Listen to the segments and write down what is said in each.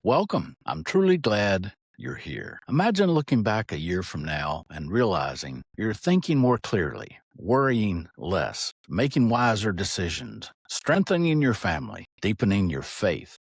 Welcome. I'm truly glad you're here. Imagine looking back a year from now and realizing you're thinking more clearly, worrying less, making wiser decisions, strengthening your family, deepening your faith,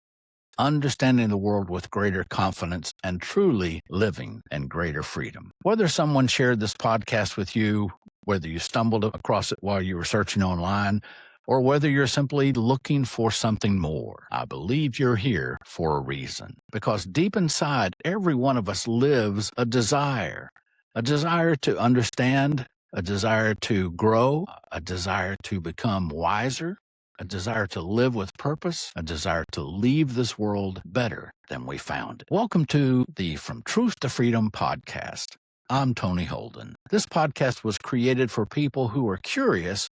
understanding the world with greater confidence, and truly living in greater freedom. Whether someone shared this podcast with you, whether you stumbled across it while you were searching online, or whether you're simply looking for something more, I believe you're here for a reason. Because deep inside, every one of us lives a desire to understand, a desire to grow, a desire to become wiser, a desire to live with purpose, a desire to leave this world better than we found it. Welcome to the From Truth to Freedom podcast. I'm Tony Holden. This podcast was created for people who are curious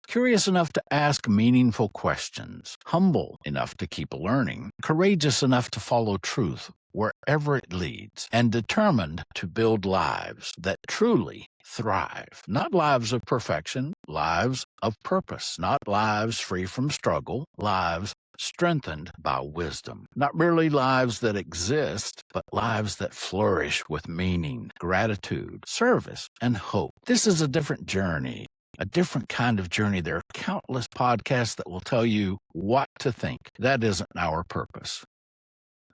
enough to ask meaningful questions, humble enough to keep learning, courageous enough to follow truth wherever it leads, and determined to build lives that truly thrive. Not lives of perfection, lives of purpose. Not lives free from struggle, lives strengthened by wisdom. Not merely lives that exist, but lives that flourish with meaning, gratitude, service, and hope. This is a different journey, a different kind of journey. There are countless podcasts that will tell you what to think. That isn't our purpose.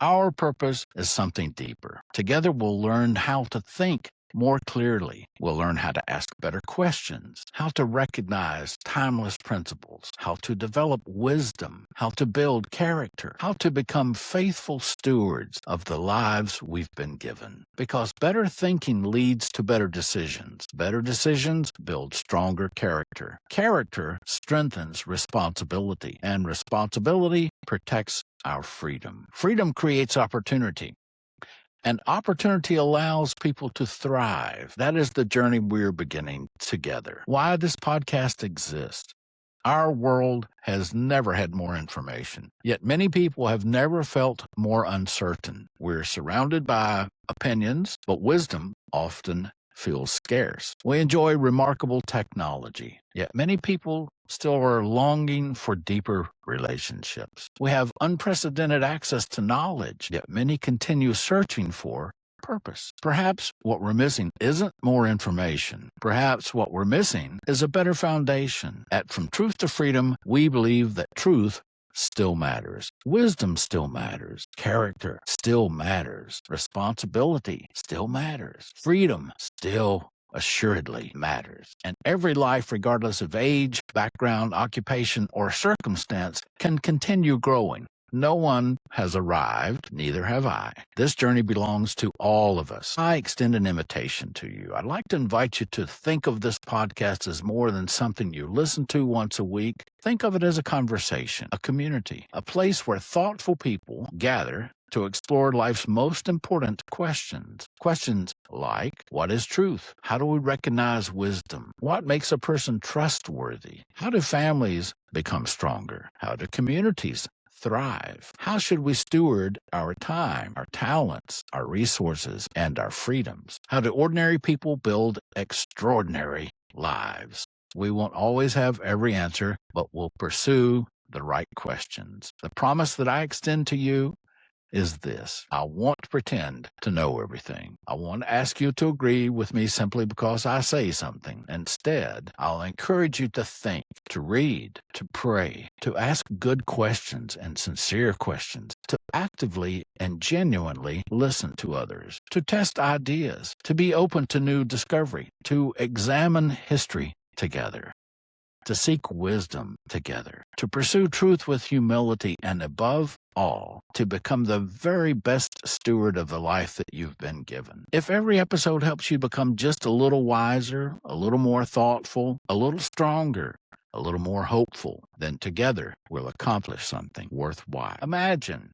Our purpose is something deeper. Together we'll learn how to think more clearly. We'll learn how to ask better questions, how to recognize timeless principles, how to develop wisdom, how to build character, how to become faithful stewards of the lives we've been given. Because better thinking leads to better decisions. Better decisions build stronger character. Character strengthens responsibility, and responsibility protects our freedom. Freedom creates opportunity. And opportunity allows people to thrive. That is the journey we're beginning together. Why this podcast exists. Our world has never had more information, yet many people have never felt more uncertain. We're surrounded by opinions, but wisdom often feels scarce. We enjoy remarkable technology, yet many people still are longing for deeper relationships. We have unprecedented access to knowledge, yet many continue searching for purpose. Perhaps what we're missing isn't more information. Perhaps what we're missing is a better foundation. At From Truth to Freedom, we believe that truth still matters. Wisdom still matters. Character still matters. Responsibility still matters. Freedom still assuredly matters. And every life, regardless of age, background, occupation, or circumstance, can continue growing. No one has arrived, neither have I. This journey belongs to all of us. I extend an invitation to you. I'd like to invite you to think of this podcast as more than something you listen to once a week. Think of it as a conversation, a community, a place where thoughtful people gather to explore life's most important questions. Questions like, what is truth? How do we recognize wisdom? What makes a person trustworthy? How do families become stronger? How do communities thrive? How should we steward our time, our talents, our resources, and our freedoms? How do ordinary people build extraordinary lives? We won't always have every answer, but we'll pursue the right questions. The promise that I extend to you is this. I won't pretend to know everything. I won't ask you to agree with me simply because I say something. Instead, I'll encourage you to think, to read, to pray, to ask good questions and sincere questions, to actively and genuinely listen to others, to test ideas, to be open to new discovery, to examine history together, to seek wisdom together, to pursue truth with humility, and above all, to become the very best steward of the life that you've been given. If every episode helps you become just a little wiser, a little more thoughtful, a little stronger, a little more hopeful, then together we'll accomplish something worthwhile. Imagine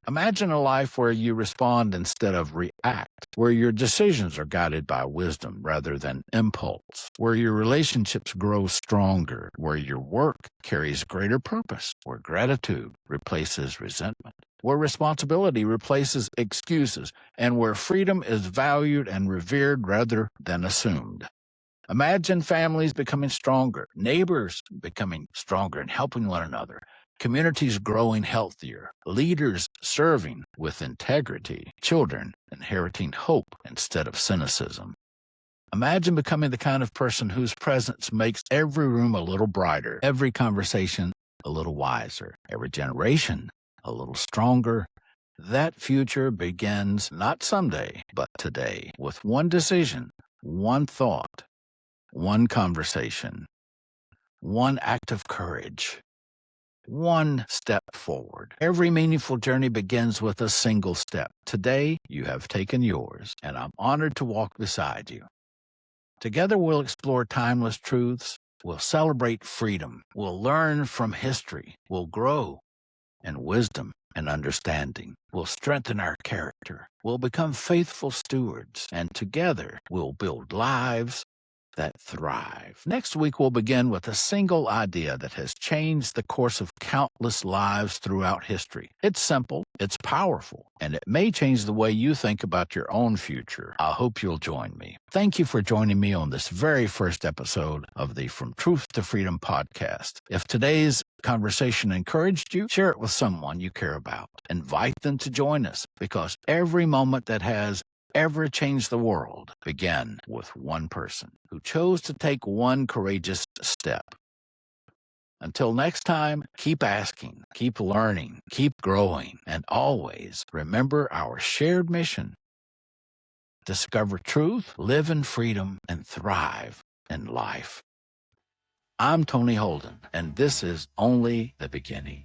a life where you respond instead of react, where your decisions are guided by wisdom rather than impulse, where your relationships grow stronger, where your work carries greater purpose, where gratitude replaces resentment, where responsibility replaces excuses, and where freedom is valued and revered rather than assumed. Imagine families becoming stronger, neighbors becoming stronger and helping one another, communities growing healthier, leaders serving with integrity, children inheriting hope instead of cynicism. Imagine becoming the kind of person whose presence makes every room a little brighter, every conversation a little wiser, every generation a little stronger. That future begins not someday, but today, with one decision, one thought, one conversation, one act of courage, one step forward. Every meaningful journey begins with a single step. Today, you have taken yours, and I'm honored to walk beside you. Together, we'll explore timeless truths, we'll celebrate freedom, we'll learn from history, we'll grow in wisdom and understanding, we'll strengthen our character, we'll become faithful stewards, and together we'll build lives that thrive. Next week, we'll begin with a single idea that has changed the course of countless lives throughout history. It's simple, it's powerful, and it may change the way you think about your own future. I hope you'll join me. Thank you for joining me on this very first episode of the From Truth to Freedom podcast. If today's conversation encouraged you, share it with someone you care about. Invite them to join us, because every moment that has ever changed the world began with one person who chose to take one courageous step. Until next time, keep asking, keep learning, keep growing, and always remember our shared mission: discover truth, live in freedom, and thrive in life. I'm Tony Holden, and this is only the beginning.